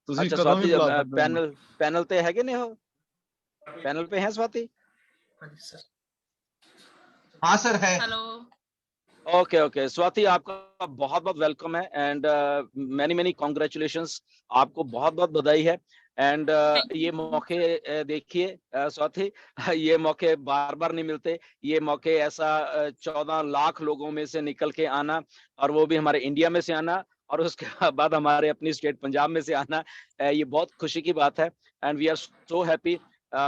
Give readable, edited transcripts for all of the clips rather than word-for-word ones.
ਤੁਸੀਂ अच्छा ਕਦੋਂ ਵੀ स्वाति ਬੁਲਾ ਸਕਦੇ ਹੋ। पैनल पैनल ते है कि नहीं हो, पैनल पे हैं स्वाति? हाँ सर है। हेलो। ओके ओके स्वाति, आपका बहुत बहुत वेलकम है एंड मैनी मैनी कॉन्ग्रेचुलेशंस, आपको बहुत बहुत बधाई है। एंड ये मौके देखिए स्वाति, ये मौके बार बार नहीं मिलते। ये मौके ऐसा 14 लाख लोगों में से निकल के आना, और वो भी हमारे इंडिया में से आना, और उसके बाद हमारे अपनी स्टेट पंजाब में से आना, ये बहुत खुशी की बात है। And we are so happy.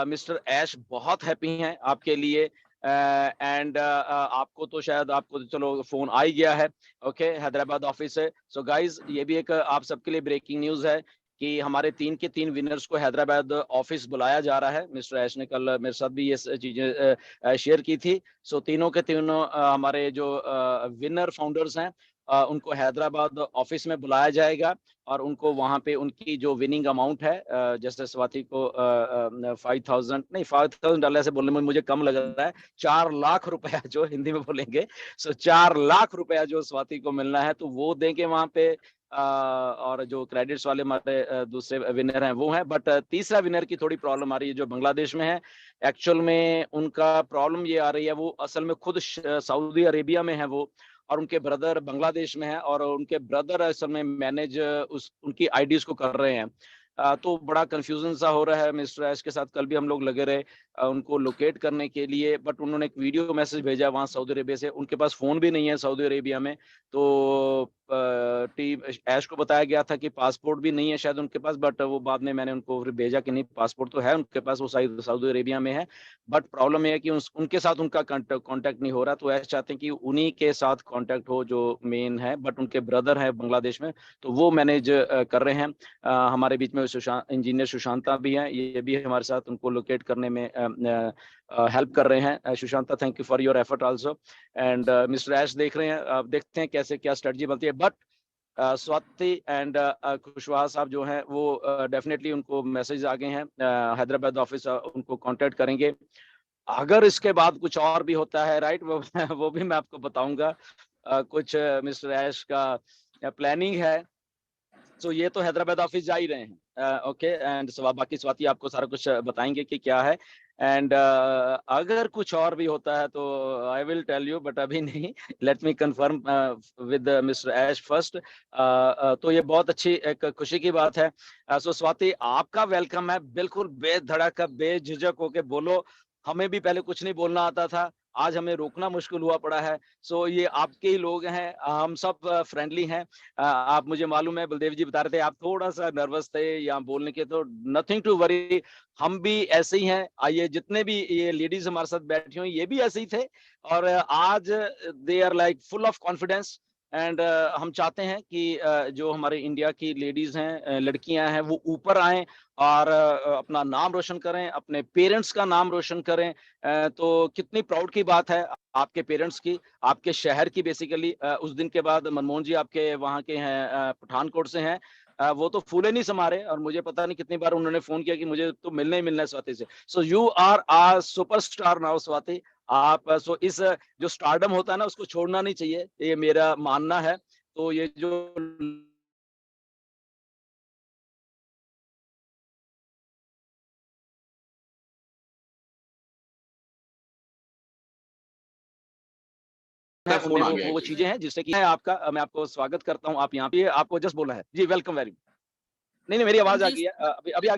Mister Ash बहुत हैप्पी हैं आपके लिए। एंड आपको तो शायद, आपको तो चलो फोन आ ही गया है, ओके, हैदराबाद ऑफिस से। सो गाइज, ये भी एक आप सबके लिए ब्रेकिंग न्यूज है कि हमारे 3 के 3 विनर्स को हैदराबाद ऑफिस बुलाया जा रहा है। मिस्टर ऐश ने कल मेरे साथ भी ये चीजें शेयर की थी। सो तीनों के तीनों हमारे जो विनर फाउंडर्स हैं, उनको हैदराबाद ऑफिस में बुलाया जाएगा, और उनको वहां पे उनकी जो विनिंग अमाउंट है, जैसे स्वाति को 5,000 नहीं, $5,000 से बोलने में मुझे कम लग रहा है, 4 लाख रुपया जो हिंदी में बोलेंगे, सो 4 लाख रुपया जो स्वाति को मिलना है, तो वो देंगे वहां पे। और जो क्रेडिट्स वाले हमारे दूसरे विनर हैं वो हैं, बट तीसरा विनर की थोड़ी प्रॉब्लम आ रही है, जो बांग्लादेश में है। एक्चुअल में उनका प्रॉब्लम ये आ रही है, वो असल में खुद सऊदी अरेबिया में है वो, और उनके ब्रदर बांग्लादेश में है, और उनके ब्रदर असल में मैनेज उनकी आईडीज को कर रहे हैं। तो बड़ा कंफ्यूजन सा हो रहा है। मिस्टर ऐश के साथ कल भी हम लोग लगे रहे उनको लोकेट करने के लिए, बट उन्होंने एक वीडियो मैसेज भेजा वहां सऊदी अरेबिया से, उनके पास फोन भी नहीं है सऊदी अरेबिया में। तो टीम ऐश को बताया गया था कि पासपोर्ट भी नहीं है शायद उनके पास, बट वो बाद में मैंने उनको फिर भेजा कि नहीं, पासपोर्ट तो है उनके पास, वो सऊदी अरेबिया में है, बट प्रॉब्लम ये है कि उनके साथ उनका कांटेक्ट नहीं हो रहा। तो ऐश चाहते हैं कि उन्हीं के साथ कांटेक्ट हो जो मेन है, बट उनके ब्रदर है बांग्लादेश में, तो वो मैनेज कर रहे हैं। हमारे बीच में इंजीनियर सुशांता भी हैं, ये भी हमारे साथ उनको लोकेट करने में हेल्प कर रहे हैं। Sushanta, thank you for your effort also. And mister Ash देख रहे हैं, देखते हैं कैसे क्या स्ट्रेटजी बनती है। बट स्वाति एंड खुशवाहा साहब जो हैं वो डेफिनेटली उनको मैसेज आ गए हैं, हैदराबाद ऑफिस उनको कांटेक्ट करेंगे। अगर इसके बाद कुछ और भी होता है, राइट, वो भी मैं आपको बताऊंगा। कुछ मिस्टर ऐश का प्लानिंग है, तो ये तो हैदराबाद ऑफिस जा ही रहे हैं, ओके। एंड बाकी स्वाति आपको सारा कुछ बताएंगे कि क्या है। एंड अगर कुछ और भी होता है तो I will tell you, but अभी नहीं। Let me confirm with mister Ash first. तो ये बहुत अच्छी एक खुशी की बात है। सो स्वाति, आपका वेलकम है, बिल्कुल बेधड़क बेझिझक होके बोलो। हमें भी पहले कुछ नहीं बोलना आता था, आज हमें रोकना मुश्किल हुआ पड़ा है। सो ये आपके ही लोग हैं, हम सब फ्रेंडली हैं। आप, मुझे मालूम है, बलदेव जी बता रहे थे आप थोड़ा सा नर्वस थे यहाँ बोलने के, तो नथिंग टू वरी, हम भी ऐसे ही हैं। आइए, जितने भी ये लेडीज हमारे साथ बैठी हुई ये भी ऐसे ही थे, और आज they are like full of confidence. And हम चाहते हैं कि जो हमारे इंडिया की लेडीज हैं, लड़कियां हैं, वो ऊपर आएं और अपना नाम रोशन करें, अपने पेरेंट्स का नाम रोशन करें। तो कितनी प्राउड की बात है आपके पेरेंट्स की, आपके शहर की बेसिकली। उस दिन के बाद मनमोहन जी आपके वहाँ के हैं, पठानकोट से हैं, वो तो फूले नहीं समारे, और मुझे पता नहीं कितनी बार उन्होंने फोन किया कि मुझे तो मिलना ही मिलना है स्वाति से। So you are a superstar now Swati. आप सो इस जो स्टारडम होता है ना, उसको छोड़ना नहीं चाहिए, ये मेरा मानना है। तो ये जो है, फोन आ उनमें गया वो चीजें हैं जिससे कि आपका, मैं आपको स्वागत करता हूँ। आप यहाँ पे, आपको जस्ट बोलना है जी, वेलकम वेरी। नहीं नहीं, मेरी आवाज आ गई है, अभी अभी आ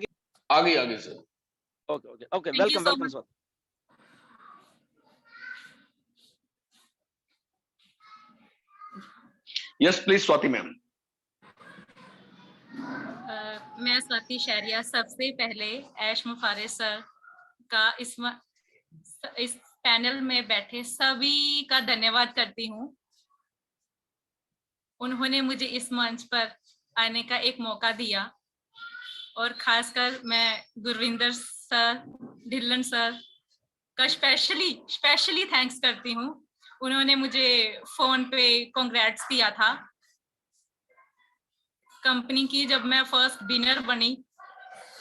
गई sir. Okay okay okay, thank you welcome so welcome much. Swati. Yes please Swati ma'am. मैं स्वाति शहरिया सबसे पहले ऐश मुफारे सर का इस पैनल में बैठे सभी का धन्यवाद करती हूँ। उन्होंने मुझे इस मंच पर आने का एक मौका दिया, और खासकर मैं गुरविंदर सर, ढिल्लन सर का स्पेशली थैंक्स करती हूँ। उन्होंने मुझे फोन पे कांग्रेट्स दिया था। कंपनी की जब मैं फर्स्ट विनर बनी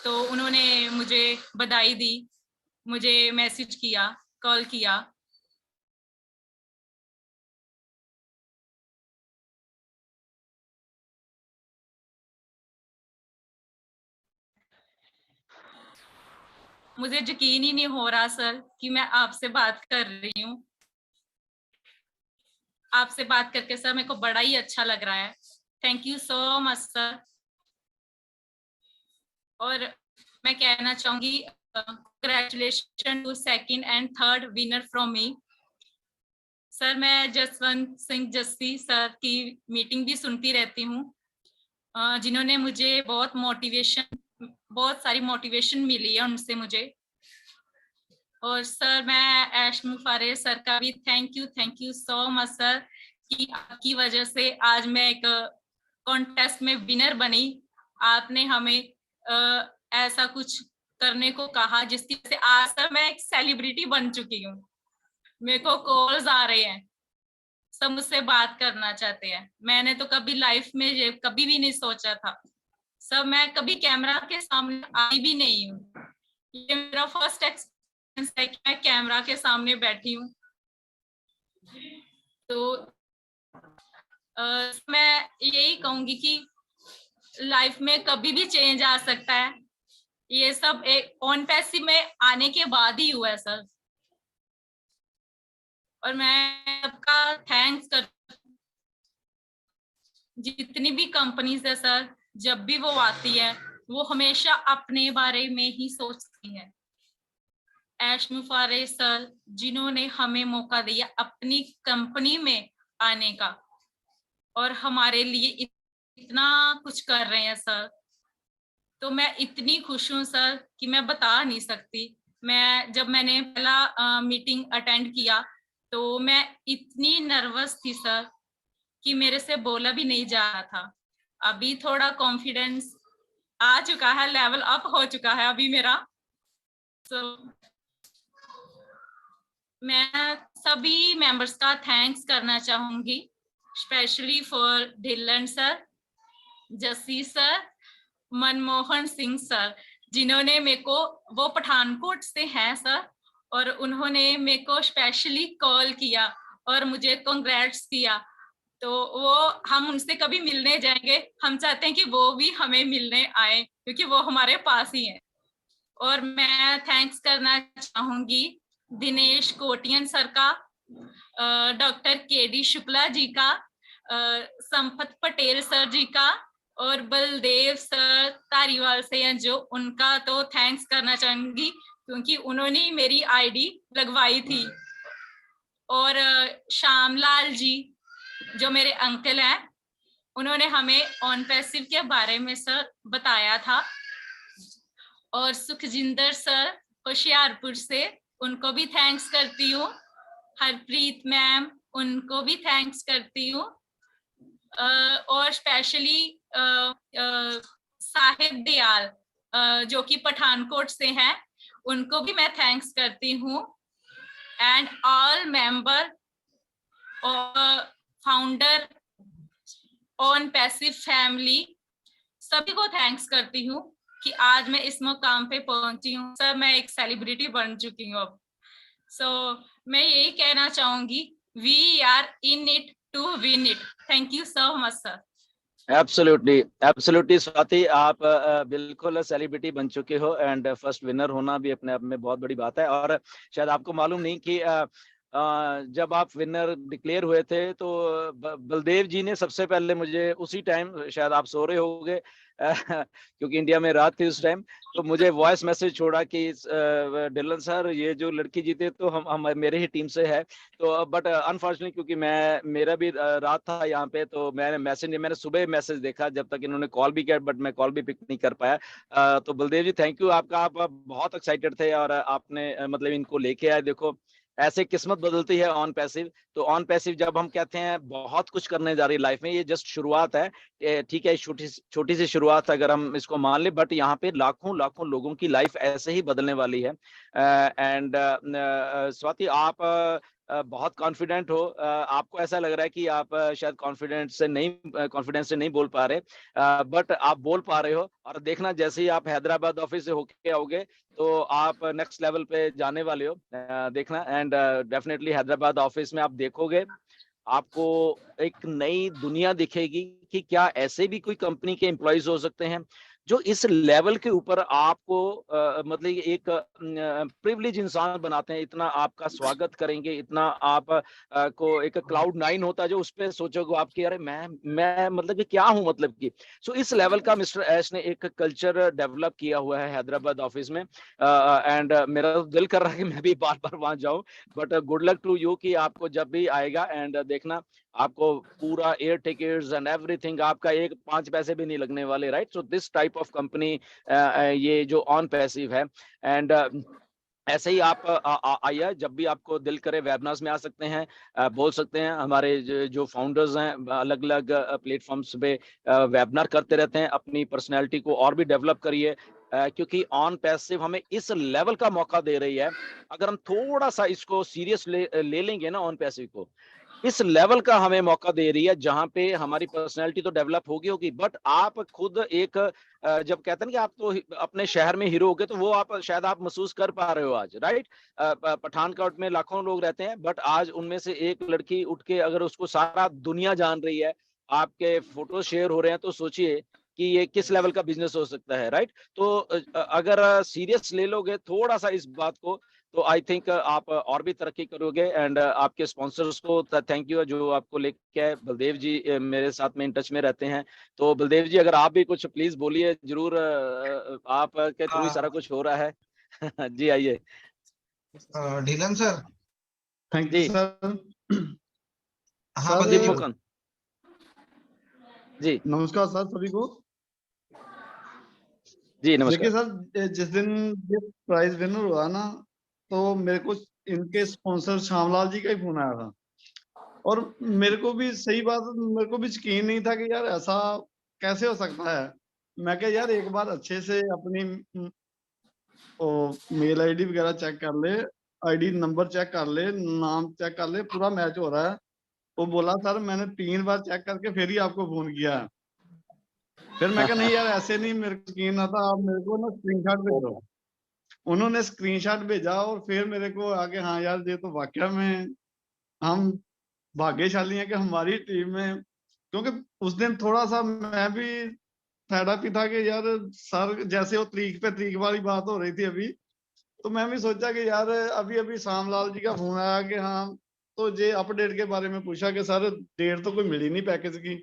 तो उन्होंने मुझे बधाई दी, मुझे मैसेज किया, कॉल किया। मुझे यकीन ही नहीं हो रहा सर कि मैं आपसे बात कर रही हूँ। आपसे बात करके सर मेरे को बड़ा ही अच्छा लग रहा है। Thank you so much sir. और मैं कहना चाहूंगी congratulation to second and third winner from me. Sir मैं जसवंत सिंह जस्सी सर की मीटिंग भी सुनती रहती हूँ, जिन्होंने मुझे बहुत सारी मोटिवेशन मिली है उनसे मुझे। और सर मैं ऐशमु फारे सर का भी thank you so much sir कि आपकी वजह से आज मैं एक कॉन्टेस्ट में विनर बनी। आपने हमें ऐसा कुछ करने को कहा जिसकी वजह से आज सर मैं एक सेलिब्रिटी बन चुकी हूँ। मेरे को कॉल्स आ रहे हैं, सब मुझसे बात करना चाहते हैं। मैंने तो कभी लाइफ में ये कभी भी नहीं सोचा था सर, मैं कभी कैमरा के सामने आई भी नहीं हूँ। ये मेरा फर्स्ट एक्सपीरियंस है कि मैं कैमरा के सामने बैठी हूँ। तो मैं यही कहूंगी कि लाइफ में कभी भी चेंज आ सकता है। ये सब एक ऑन पैसिव में आने के बाद ही हुआ है सर। और मैं सबका थैंक्स कर, जितनी भी कंपनीज है सर, जब भी वो आती है वो हमेशा अपने बारे में ही सोचती है। ऐशमु फारे सर जिन्होंने हमें मौका दिया अपनी कंपनी में आने का और हमारे लिए इतना कुछ कर रहे हैं सर, तो मैं इतनी खुश हूँ सर कि मैं बता नहीं सकती। जब मैंने पहला मीटिंग अटेंड किया तो मैं इतनी नर्वस थी सर कि मेरे से बोला भी नहीं जा रहा था। अभी थोड़ा कॉन्फिडेंस आ चुका है, लेवल अप हो चुका है अभी मेरा। तो मैं सभी मेंबर्स का थैंक्स करना चाहूंगी, specially for Dhillon sir, Jassi sir, Manmohan Singh sir, जिन्होंने मेरे को, वो पठानकोट से हैं सर, और उन्होंने मेरे को स्पेशली कॉल किया और मुझे कांग्रेट्स किया। तो वो, हम उनसे कभी मिलने जाएंगे, हम चाहते हैं कि वो भी हमें मिलने आए क्योंकि वो हमारे पास ही हैं। और मैं थैंक्स करना चाहूंगी दिनेश कोटियन सर का, डॉक्टर केडी शुक्ला जी का, संपत पटेल सर जी का, और बलदेव सर तारीवाल से हैं जो, उनका तो थैंक्स करना चाहूंगी क्योंकि उन्होंने मेरी आईडी लगवाई थी। और श्यामलाल जी जो मेरे अंकल हैं, उन्होंने हमें ऑन पैसिव के बारे में सर बताया था। और सुखजिंदर सर होशियारपुर से, उनको भी थैंक्स करती हूँ। हरप्रीत मैम, उनको भी थैंक्स करती हूँ। और स्पेशली साहिब दयाल जो कि पठानकोट से हैं, उनको भी मैं थैंक्स करती हूँ। एंड ऑल मेंबर और फाउंडर ऑन पैसिव फैमिली, सभी को थैंक्स करती हूँ कि आज मैं इस मुकाम पे पहुंची हूँ सर। मैं एक सेलिब्रिटी बन चुकी हूँ अब। मैं यही कहना चाहूंगी, we are in it to win it. Thank you so much sir. Absolutely Swati, आप बिल्कुल सेलिब्रिटी बन चुके हो एंड फर्स्ट विनर होना भी अपने आप में बहुत बड़ी बात है। और शायद आपको मालूम नहीं कि जब आप विनर डिक्लेयर हुए थे तो बलदेव जी ने सबसे पहले मुझे उसी टाइम, शायद आप सो रहे होंगे क्योंकि इंडिया में रात थी उस टाइम, तो मुझे वॉइस मैसेज छोड़ा कि डिलन सर ये जो लड़की जीते तो हम मेरे ही टीम से है। तो बट अनफॉर्चुनेटली क्योंकि मेरा भी रात था यहाँ पे, तो मैंने सुबह मैसेज देखा जब तक इन्होंने कॉल भी किया, बट मैं कॉल भी पिक नहीं कर पाया। तो बलदेव जी थैंक यू आपका, आप बहुत एक्साइटेड थे और आपने मतलब इनको लेके आए। देखो ऐसे किस्मत बदलती है ऑन पैसिव। तो ऑन पैसिव जब हम कहते हैं बहुत कुछ करने जा रही है लाइफ में, ये जस्ट शुरुआत है, ठीक है, छोटी सी शुरुआत अगर हम इसको मान ले, बट यहाँ पे लाखों लाखों लोगों की लाइफ ऐसे ही बदलने वाली है। एंड स्वाति, आप बहुत कॉन्फिडेंट हो, आपको ऐसा लग रहा है कि आप शायद कॉन्फिडेंस से नहीं बोल पा रहे, बट आप बोल पा रहे हो। और देखना जैसे ही आप हैदराबाद ऑफिस से होके आओगे तो आप नेक्स्ट लेवल पे जाने वाले हो, देखना। एंड डेफिनेटली हैदराबाद ऑफिस में आप देखोगे, आपको एक नई दुनिया दिखेगी कि क्या ऐसे भी कोई कंपनी के एम्प्लॉयज हो सकते हैं जो इस लेवल के ऊपर आपको मतलब एक प्रिविलेज इंसान बनाते हैं, इतना आपका स्वागत करेंगे, इतना आप को एक क्लाउड 9 होता है जो उस पर सोचोगे आपकी, अरे मैं मतलब कि क्या हूं, मतलब कि सो इस लेवल का मिस्टर एस ने एक कल्चर डेवलप किया हुआ है हैदराबाद ऑफिस में। एंड मेरा तो दिल कर रहा है कि मैं भी बार बार वहां जाऊं, but good luck to you कि आपको जब भी आएगा, एंड देखना आपको पूरा एयर टिकट्स एंड एवरीथिंग, आपका एक 5 पैसे भी नहीं लगने वाले, right. So this type of company ये जो ऑन पैसिव है, एंड ऐसे ही आप आइए, जब भी आपको दिल करे वेबिनार्स में आ सकते हैं, बोल सकते हैं। हमारे जो फाउंडर्स हैं अलग अलग प्लेटफॉर्म्स पे वेबिनार करते रहते हैं, अपनी पर्सनैलिटी को और भी डेवलप करिए, क्योंकि ऑन पैसिव हमें इस लेवल का मौका दे रही है। अगर हम थोड़ा सा इसको सीरियस ले लेंगे ना ऑन पैसिव को, इस लेवल का हमें मौका दे रही है जहां पे हमारी पर्सनैलिटी तो डेवलप होगी, बट आप खुद एक जब कहते हैं कि आप तो अपने शहर में हीरो हो गए, तो वो आप शायद आप महसूस कर पा रहे हो आज, राइट। पठानकोट में लाखों लोग रहते हैं, बट आज उनमें से एक लड़की उठ के अगर उसको सारा दुनिया जान रही है, आपके फोटो शेयर हो रहे हैं, तो सोचिए कि ये किस लेवल का बिजनेस हो सकता है, राइट। तो अगर सीरियस ले लोगे थोड़ा सा इस बात को, तो आई थिंक आप और भी तरक्की करोगे। एंड आपके स्पॉन्सर्स को थैंक यू जो आपको लेके आए। बलदेव जी मेरे साथ में इन टच में रहते हैं, तो बलदेव जी अगर आप भी कुछ प्लीज बोलिए जरूर, आपके थ्रू ही सारा कुछ हो रहा है। जी आइए। ढीलन सर, थैंक यू जी सर। हाँ सर, दीप बताइए। मुकन जी। नमस्कार सर सभी को। जी देखिए नमस्कार। सर, जिस दिन ये प्राइज विनर हुआ ना, तो मेरे को इनके स्पॉन्सर श्यामलाल जी का ही फोन आया था, और मेरे को भी सही बात, मेरे को भी यकीन नहीं था कि यार ऐसा कैसे हो सकता है। मैं क्या यार एक बार अच्छे से अपनी मेल आईडी वगैरह चेक कर ले, आईडी नंबर चेक कर ले, नाम चेक कर ले, पूरा मैच हो रहा है। वो बोला सर मैंने 3 बार चेक करके फिर ही आपको फोन किया है। फिर मैं कहा नहीं यार ऐसे नहीं, मेरे को यकीन आता, आप मेरे को ना स्क्रीनशॉट भेजो। उन्होंने स्क्रीनशॉट भेजा और फिर मेरे को आगे, हाँ यार ये तो वाकया में हम भाग्यशाली हैं कि हमारी टीम में, क्योंकि उस दिन थोड़ा सा मैं भी फैडा भी था कि यार सर जैसे वो तरीक पे तरीक वाली बात हो रही थी अभी, तो मैं भी सोचा कि यार अभी अभी श्यामलाल जी का फोन आया कि हाँ, तो ये अपडेट के बारे में पूछा कि सर डेट तो कोई मिली नहीं पैकेज की।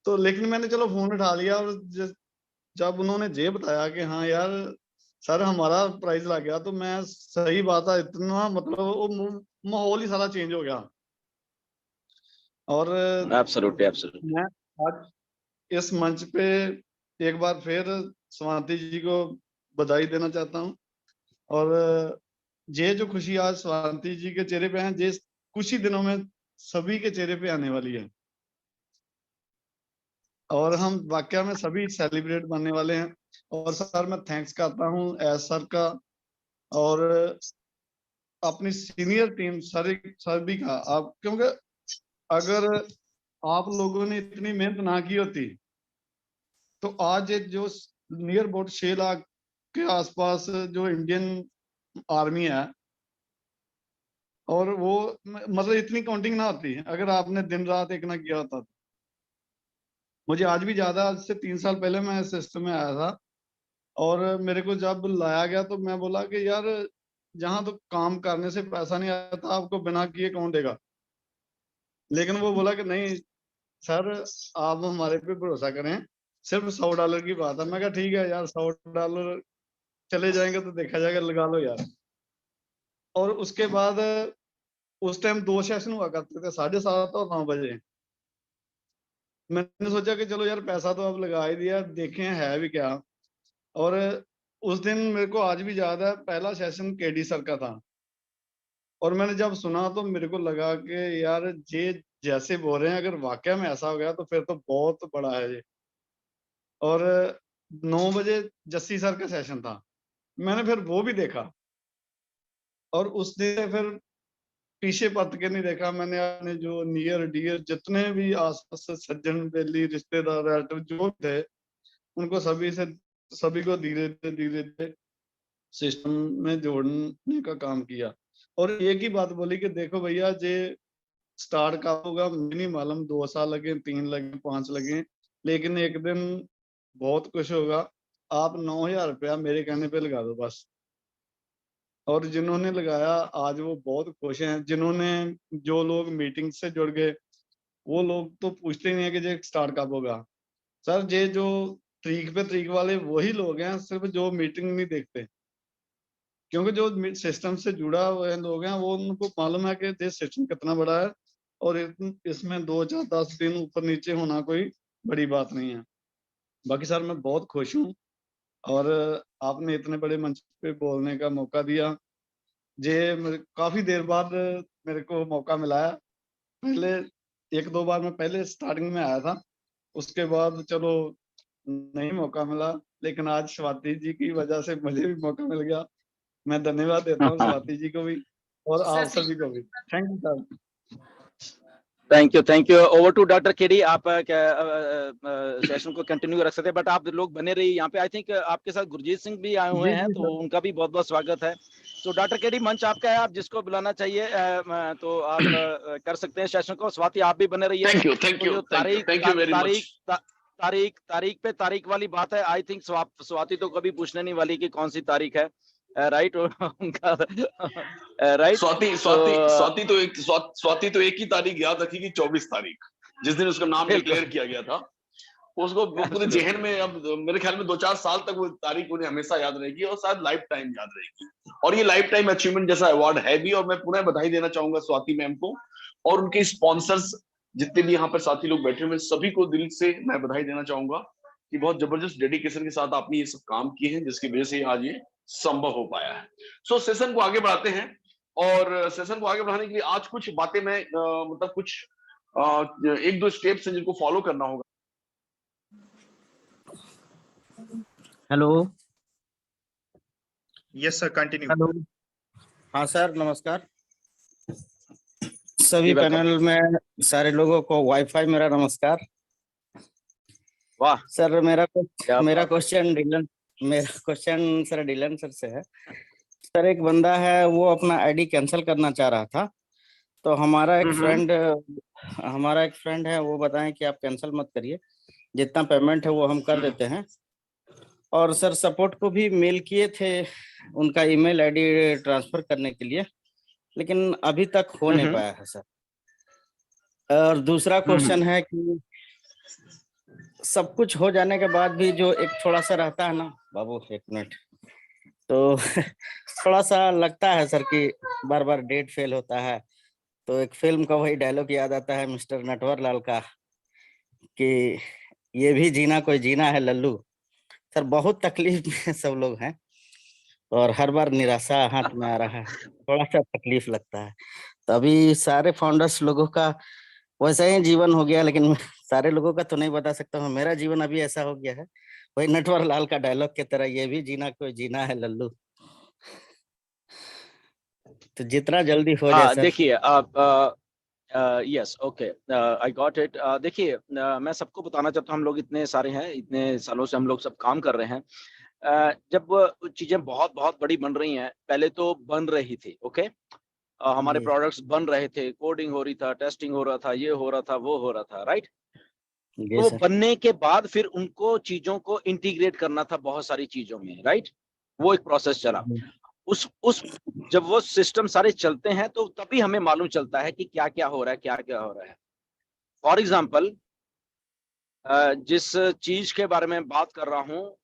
तो लेकिन मैंने चलो फोन उठा लिया, और जब उन्होंने ये बताया कि हाँ यार सर हमारा प्राइस लग गया, तो मैं सही बात है, इतना मतलब वो माहौल ही सारा चेंज हो गया। और एब्सोल्युटली एब्सोल्युटली। मैं आज इस मंच पे एक बार फिर स्वाति जी को बधाई देना चाहता हूँ, और ये जो खुशी आज स्वाति जी के चेहरे पे है, ये कुछ ही दिनों में सभी के चेहरे पे आने वाली है, और हम वाकया में सभी सेलिब्रेट बनने वाले हैं। और सर मैं थैंक्स करता हूँ एस सर का, और अपनी सीनियर टीम सभी का। आप क्योंकि अगर आप लोगों ने इतनी मेहनत ना की होती, तो आज ये जो नियर अबाउट 6 लाख के आसपास जो इंडियन आर्मी है, और वो मतलब इतनी काउंटिंग ना होती अगर आपने दिन रात एक ना किया होता। मुझे आज भी याद है, आज से 3 साल पहले मैं सिस्टम में आया था, और मेरे को जब लाया गया तो मैं बोला कि यार जहां तो काम करने से पैसा नहीं आता, आपको बिना किए कौन देगा। लेकिन वो बोला कि नहीं सर आप हमारे पे भरोसा करें, सिर्फ $100 की बात है। मैं कहा ठीक है यार, $100 चले जाएंगे तो देखा जाएगा, लगा लो यार। और उसके बाद उस टाइम 2 सेशन हुआ करते थे, 7:30 और 9 बजे। मैंने सोचा कि चलो यार पैसा तो अब लगा ही दिया, देखें है भी क्या। और उस दिन मेरे को आज भी याद है, पहला सेशन केडी सर का था, और मैंने जब सुना तो मेरे को लगा कि यार ये जैसे बोल रहे हैं अगर वाकया में ऐसा हो गया तो फिर तो बहुत बड़ा है ये। और 9 बजे जस्सी सर का सेशन था, मैंने फिर वो भी देखा, और उस दिन फिर पीछे पलट के नहीं देखा। मैंने अपने जो नियर डियर जितने भी आसपास से सज्जन बेली रिश्तेदार रिलेटिव जो थे, उनको सभी को धीरे धीरे सिस्टम में जोड़ने का काम किया। और एक ही बात बोली कि देखो भैया ये स्टार्ट का होगा, मुझे नहीं मालूम 2 साल लगे, 3 लगे, 5 लगे, लेकिन एक दिन बहुत खुश होगा। आप 9,000 रुपया मेरे कहने पे लगा दो बस। और जिन्होंने लगाया आज वो बहुत खुश हैं। जिन्होंने जो लोग मीटिंग से जुड़ गए वो लोग तो पूछते ही नहीं है कि ये स्टार्ट कब होगा। सर ये जो तरीक वाले वही लोग हैं सिर्फ जो मीटिंग नहीं देखते, क्योंकि जो सिस्टम से जुड़ा हुए लोग हैं वो उनको मालूम है कि ये सिस्टम कितना बड़ा है और इसमें 2 4 10 दिन ऊपर नीचे होना कोई बड़ी बात नहीं है। बाकी सर मैं बहुत खुश हूँ और आपने इतने बड़े मंच पे बोलने का मौका दिया। ये काफी देर बाद मेरे को मौका मिला है। पहले 1-2 बार मैं पहले स्टार्टिंग में आया था, उसके बाद चलो नहीं मौका मिला, लेकिन आज स्वाति जी की वजह से मुझे भी मौका मिल गया। मैं धन्यवाद देता हूँ स्वाति जी को भी और आप सभी को भी। Thank you sir. Thank you. Over to doctor KD. आप सेशन को कंटिन्यू रख सकते हैं, बट आप लोग बने रहिए यहाँ पे। आई थिंक आपके साथ गुरजीत सिंह भी आए हुए जी, हैं, जी, तो सर। उनका भी बहुत बहुत स्वागत है। तो डॉक्टर केडी मंच आपका है, आप जिसको बुलाना चाहिए तो आप कर सकते हैं सेशन को। स्वाति आप भी बने रहिए। थैंक यू तो जो थैंक यू वेरी मच। तारीख वाली बात है, आई थिंक स्वाति तो कभी पूछने नहीं वाली कि कौन सी तारीख है, राइट? उनका राइट। स्वाति तो एक ही तारीख याद रखेगी, 24 तारीख, जिस दिन उसका नाम बिल्कुल। डिक्लेयर किया गया था। उसको वो पूरे जहन में, अब मेरे ख्याल में 2-4 साल तक वो तारीख उन्हें हमेशा याद रहेगी और शायद लाइफ टाइम याद रहेगी। और ये लाइफ टाइम अचीवमेंट जैसा अवार्ड है भी। और मैं पुनः बधाई देना चाहूंगा स्वाति मैम को और उनके स्पॉन्सर्स, जितने भी यहाँ पर साथी लोग बैठे हुए सभी को दिल से मैं बधाई देना चाहूंगा कि बहुत जबरदस्त डेडिकेशन के साथ आपने ये सब काम किए हैं, जिसकी वजह से आज ये संभव हो पाया है। सो सेशन को आगे बढ़ाते हैं और सेशन को आगे बढ़ाने के लिए आज कुछ बातें मैं मतलब कुछ 1-2 स्टेप्स हैं जिनको फॉलो करना होगा। Hello. Yes sir, continue. Hello. हाँ सर, नमस्कार। सभी welcome. पैनल में सारे लोगों को वाईफाई मेरा नमस्कार। वाह सर मेरा क्या क्वेश्चन सर डीलन सर से है। सर एक बंदा है वो अपना आईडी कैंसिल करना चाह रहा था, तो हमारा एक फ्रेंड है वो बताएं कि आप कैंसिल मत करिए, जितना पेमेंट है वो हम कर देते हैं। और सर सपोर्ट को भी मेल किए थे उनका ईमेल आईडी ट्रांसफर करने के लिए, लेकिन अभी तक हो नहीं पाया है सर। और दूसरा क्वेश्चन है कि सब कुछ हो जाने के बाद भी जो एक थोड़ा सा रहता है ना बाबू, एक मिनट, तो थोड़ा सा लगता है सर कि बार बार डेट फेल होता है। तो एक फिल्म का वही डायलॉग याद आता है मिस्टर नटवरलाल का कि ये भी जीना कोई जीना है लल्लू। सर बहुत तकलीफ में सब लोग हैं और हर बार निराशा हाथ में आ रहा है, थोड़ा सा तकलीफ लगता है। तो अभी सारे फाउंडर्स लोगों का वैसा ही जीवन हो गया, लेकिन सारे लोगों का तो नहीं बता सकता हूँ। मेरा जीवन अभी ऐसा हो गया है वही नटवरलाल का डायलॉग की तरह, ये भी जीना कोई जीना है लल्लू। तो जितना जल्दी हो जाए सर। देखिए आप yes okay, I got it. देखिए मैं सबको बताना चाहता हूँ, हम लोग इतने सारे हैं, इतने सालों से हम लोग सब काम कर रहे हैं। जब चीजें बहुत बहुत बड़ी बन रही हैं, पहले तो बन रही थी, ओके, हमारे प्रोडक्ट्स बन रहे थे, कोडिंग हो रही था, टेस्टिंग हो रहा था, ये हो रहा था, वो हो रहा था, राइट? तो वो बनने के बाद फिर उनको चीजों को इंटीग्रेट करना था बहुत सारी चीजों में, राइट? वो एक प्रोसेस चला। उस जब वो सिस्टम सारे चलते हैं तो तभी हमें मालूम चलता है कि क्या क्या हो रहा है, क्या क्या हो रहा है। फॉर एग्जाम्पल जिस चीज के बारे में बात कर रहा हूँ,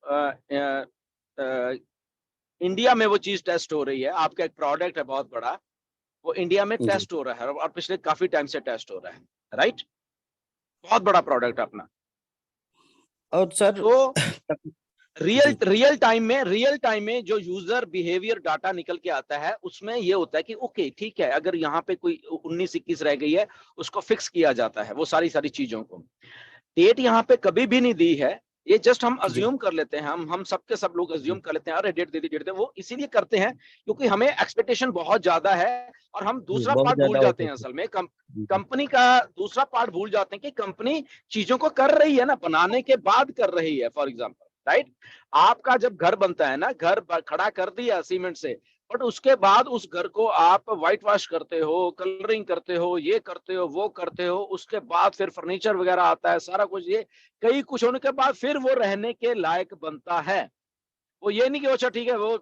इंडिया में वो चीज टेस्ट हो रही है। आपका एक प्रोडक्ट है बहुत बड़ा, वो इंडिया में टेस्ट हो रहा है और पिछले काफी टाइम से टेस्ट हो रहा है, राइट? बहुत बड़ा प्रोडक्ट अपना। और सर तो रियल टाइम में जो यूजर बिहेवियर डाटा निकल के आता है, उसमें ये होता है कि ओके ठीक है, अगर यहाँ पे कोई 19-21 रह गई है, उसको फिक्स किया जाता है, वो सारी चीजों को। डेट यहाँ पे कभी भी नहीं दी है, ये जस्ट हम अज्यूम कर लेते हैं, हम सबके सब लोग अज्यूम कर लेते हैं, अरे डेट दे दी। वो इसीलिए करते हैं क्योंकि हमें एक्सपेक्टेशन बहुत ज्यादा है और हम दूसरा पार्ट भूल जाते हैं। असल में कंपनी का दूसरा पार्ट भूल जाते हैं कि कंपनी चीजों को कर रही है ना, बनाने के बाद कर रही है। For example, right? आपका जब घर बनता है ना, घर खड़ा कर दिया सीमेंट से, बट उसके बाद उस घर को आप व्हाइट वॉश करते हो, कलरिंग करते हो, ये करते हो, वो करते हो, उसके बाद फिर फर्नीचर वगैरह आता है, सारा कुछ ये कई कुछ होने के बाद फिर वो रहने के लायक बनता है। वो ये नहीं कि अच्छा ठीक है वो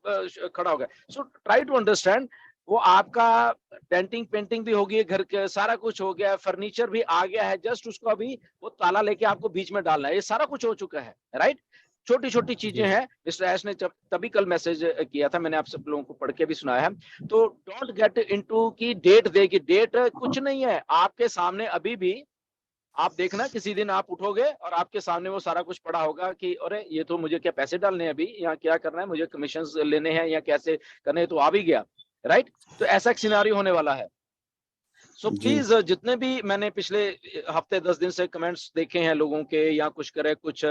खड़ा हो गया। सो ट्राई टू अंडरस्टैंड, वो आपका डेंटिंग पेंटिंग भी हो गई है, घर के सारा कुछ हो गया है, फर्नीचर भी आ गया है, जस्ट उसको अभी वो ताला लेके आपको बीच में डालना है, ये सारा कुछ हो चुका है, राइट। छोटी छोटी चीजें हैं। मिस्टर ऐश ने तभी कल मैसेज किया था, मैंने आप सब लोगों को पढ़ के भी सुनाया है। तो डोंट गेट इनटू की डेट देगी, डेट कुछ नहीं है आपके सामने अभी भी। आप देखना किसी दिन आप उठोगे और आपके सामने वो सारा कुछ पड़ा होगा कि अरे ये तो मुझे क्या पैसे डालने हैं अभी, या क्या करना है, मुझे कमीशन लेने हैं या कैसे करने हैं, तो आ भी गया, राइट। तो ऐसा एक सिनारियो होने वाला है। सो प्लीज जितने भी मैंने पिछले हफ्ते 10 दिन से कमेंट्स देखे हैं लोगों के, या कुछ करे कुछ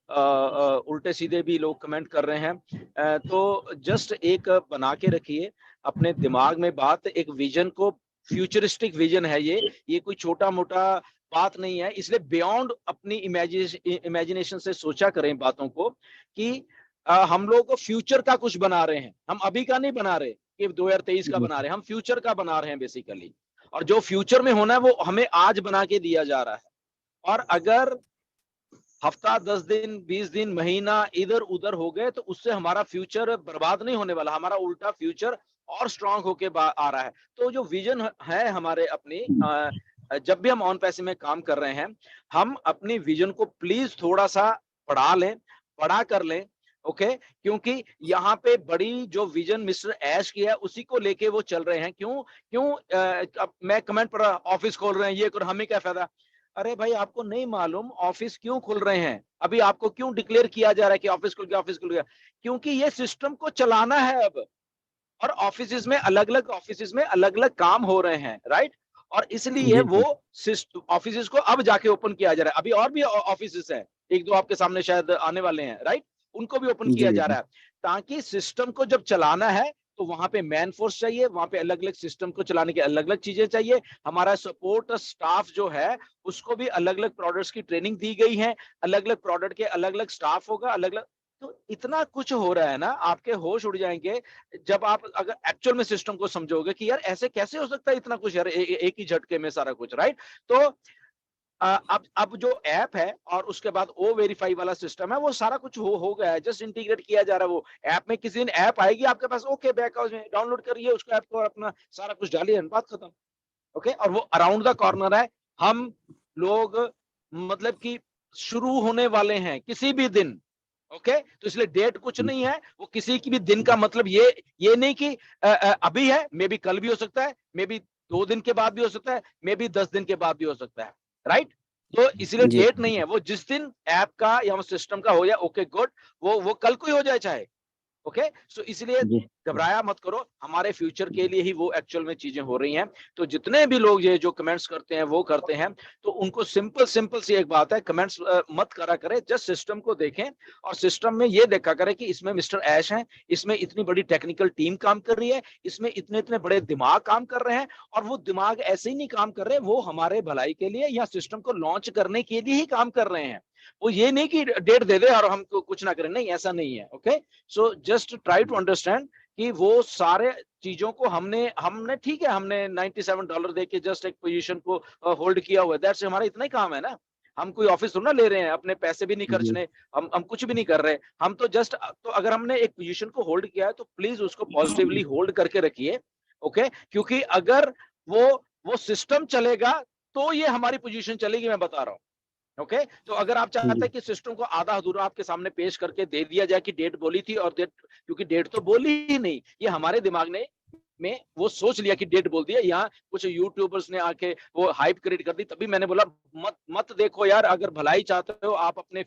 उल्टे सीधे भी लोग कमेंट कर रहे हैं, तो जस्ट एक बना के रखिए अपने दिमाग में बात, एक विजन को, फ्यूचरिस्टिक विजन है ये कोई छोटा मोटा बात नहीं है। इसलिए बियॉन्ड अपनी इमेजिनेशन से सोचा करें बातों को कि हम लोग फ्यूचर का कुछ बना रहे हैं, हम अभी का नहीं बना रहे कि 2023 का बना रहे हैं, हम फ्यूचर का बना रहे हैं बेसिकली। और जो फ्यूचर में होना है वो हमें आज बना के दिया जा रहा है। और अगर हफ्ता 10 दिन 20 दिन महीना इधर उधर हो गए तो उससे हमारा फ्यूचर बर्बाद नहीं होने वाला, हमारा उल्टा फ्यूचर और स्ट्रांग होके आ रहा है। तो जो विजन है हमारे अपनी, जब भी हम ऑन पैसे में काम कर रहे हैं, हम अपनी विजन को प्लीज थोड़ा सा पढ़ा कर लें, ओके। क्योंकि यहाँ पे बड़ी जो विजन मिस्टर ऐश की है उसी को लेके वो चल रहे हैं। क्यों मैं कमेंट पर ऑफिस खोल रहे हैं ये कर, हमें क्या फायदा। अरे भाई आपको नहीं मालूम ऑफिस क्यों खुल रहे हैं, अभी आपको क्यों डिक्लेयर किया जा रहा है कि ऑफिस खुल गया, क्योंकि ये सिस्टम को चलाना है अब। और ऑफिस में अलग अलग काम हो रहे हैं, राइट। और इसलिए वो ऑफिस को अब जाके ओपन किया जा रहा है। अभी और भी ऑफिस है, एक दो आपके सामने शायद आने वाले हैं, राइट, उनको भी ओपन किया जा रहा है। ताकि सिस्टम को जब चलाना है तो वहां पे मैन फोर्स चाहिए, वहां पे अलग अलग सिस्टम को चलाने की अलग अलग चीजें चाहिए। हमारा सपोर्ट स्टाफ जो है उसको भी अलग अलग प्रोडक्ट्स की ट्रेनिंग दी गई है, अलग अलग प्रोडक्ट के अलग अलग स्टाफ होगा, अलग अलग। तो इतना कुछ हो रहा है ना, आपके होश उड़ जाएंगे जब आप अगर एक्चुअल में सिस्टम को समझोगे कि यार ऐसे कैसे हो सकता है इतना कुछ यार, एक ही झटके में सारा कुछ, राइट। तो अब जो ऐप है और उसके बाद ओ वेरीफाई वाला सिस्टम है वो सारा कुछ हो गया है, जस्ट इंटीग्रेट किया जा रहा है। वो ऐप में किसी दिन ऐप आएगी आपके पास, ओके बैक हाउस में डाउनलोड करिए उसको ऐप को और अपना सारा कुछ डालिए, बात खत्म, ओके। और वो अराउंड द कॉर्नर है, हम लोग मतलब कि शुरू होने वाले हैं किसी भी दिन, ओके। तो इसलिए डेट कुछ नहीं है, वो किसी की भी दिन का मतलब ये नहीं कि अभी है, मे बी कल भी हो सकता है, मे बी 2 दिन के बाद भी हो सकता है, मे बी 10 दिन के बाद भी हो सकता है, राइट। तो इसलिए डेट नहीं है, वो जिस दिन ऐप का या वो सिस्टम का हो जाए, ओके गुड, वो कल को ही हो जाए चाहे, ओके। सो इसलिए घबराया मत करो, हमारे फ्यूचर के लिए ही वो एक्चुअल में चीजें हो रही हैं। तो जितने भी लोग ये जो कमेंट्स करते हैं वो करते हैं, तो उनको सिंपल सी एक बात है, कमेंट्स मत करा करें, जस्ट सिस्टम को देखें और सिस्टम में ये देखा करें कि इसमें मिस्टर ऐश हैं, इसमें इतनी बड़ी टेक्निकल टीम काम कर रही है, इसमें इतने इतने बड़े दिमाग काम कर रहे हैं। और वो दिमाग ऐसे ही नहीं काम कर रहे, वो हमारे भलाई के लिए या सिस्टम को लॉन्च करने के लिए ही काम कर रहे हैं। वो ये नहीं कि डेट दे दे और हम कुछ ना करें, नहीं, ऐसा नहीं है, okay. So just try to understand कि वो सारे चीजों को हमने ठीक है, हमने $97 दे के जस्ट एक पोजीशन को होल्ड किया हुआ है, दैट्स हमारा इतना ही काम है ना। हम कोई ऑफिस थोड़ा ले रहे हैं, अपने पैसे भी नहीं खर्चने, हम कुछ भी नहीं कर रहे, हम तो जस्ट, तो अगर हमने एक पोजीशन को होल्ड किया है तो प्लीज उसको पॉजिटिवली होल्ड करके रखिए, ओके। क्योंकि अगर वो सिस्टम चलेगा तो ये हमारी पोजीशन चलेगी, मैं बता रहा हूँ, ओके। तो अगर आप चाहते हैं कि सिस्टम को आधा अधूरा आपके सामने पेश करके दे दिया जाए कि डेट बोली थी और क्योंकि डेट तो बोली ही नहीं, ये हमारे दिमाग में वो सोच लिया कि डेट बोल दिया। यहाँ कुछ यूट्यूबर्स ने आके वो हाइप क्रिएट कर दी, तभी मैंने बोला मत देखो यार, अगर भलाई चाहते हो आप अपने